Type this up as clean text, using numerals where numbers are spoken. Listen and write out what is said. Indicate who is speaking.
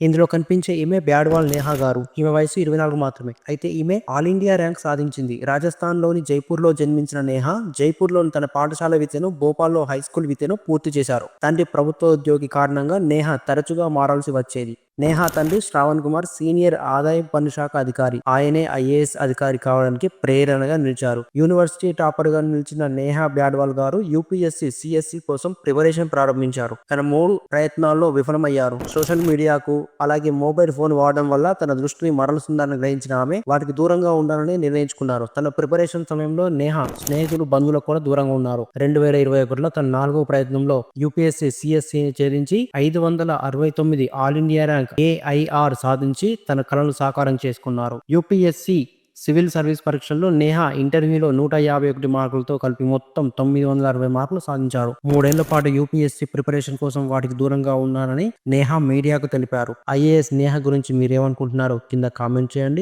Speaker 1: ఇందులో కనిపించే ఈమె బ్యాడ్వాల్ నేహా గారు. ఈమె వయసు 24 మాత్రమే. అయితే ఈమె ఆల్ ఇండియా ర్యాంక్ సాధించింది. రాజస్థాన్లోని జైపూర్లో జన్మించిన నేహా జైపూర్లోని తన పాఠశాల విద్యను, భోపాల్లో హైస్కూల్ విద్యను పూర్తి చేశారు. తండ్రి ప్రభుత్వ ఉద్యోగి కారణంగా నేహా తరచుగా మారాల్సి వచ్చేది. నేహా తండ్రి శ్రావణ్ కుమార్ సీనియర్ ఆదాయ పన్ను శాఖ అధికారి. ఆయనే ఐఏఎస్ అధికారి కావడానికి ప్రేరణగా నిలిచారు. యూనివర్సిటీ టాపర్ గా నిలిచిన నేహా బ్యాడ్వాల్ గారు యూపీఎస్సీ, సిఎస్సి కోసం ప్రిపరేషన్ ప్రారంభించారు. తన 3 ప్రయత్నాల్లో విఫలమయ్యారు. సోషల్ మీడియాకు, అలాగే మొబైల్ ఫోన్ వాడడం వల్ల తన దృష్టిని మరలుస్తుందని గ్రహించిన ఆమె వాటికి దూరంగా ఉండాలని నిర్ణయించుకున్నారు. తన ప్రిపరేషన్ సమయంలో నేహా స్నేహితులు, బంధువులకు కూడా దూరంగా ఉన్నారు. 2021లో తన 4వ ప్రయత్నంలో యూపీఎస్సీ, సిఎస్సిని ఛేదించి 569 ఆల్ ఇండియా ర్యాంక్ ఏఐఆర్ సాధించి తన కలను సాకారం చేసుకున్నారు. యూపీఎస్సీ సివిల్ సర్వీస్ పరీక్షల్లో నేహా ఇంటర్వ్యూలో 151 మార్కులతో కలిపి మొత్తం 960 మార్కులు సాధించారు. 3 ఏళ్ల పాటు యూపీఎస్సీ ప్రిపరేషన్ కోసం వాటికి దూరంగా ఉన్నానని నేహా మీడియాకు తెలిపారు. ఐఏఎస్ నేహా గురించి మీరేమనుకుంటున్నారో కింద కామెంట్ చేయండి.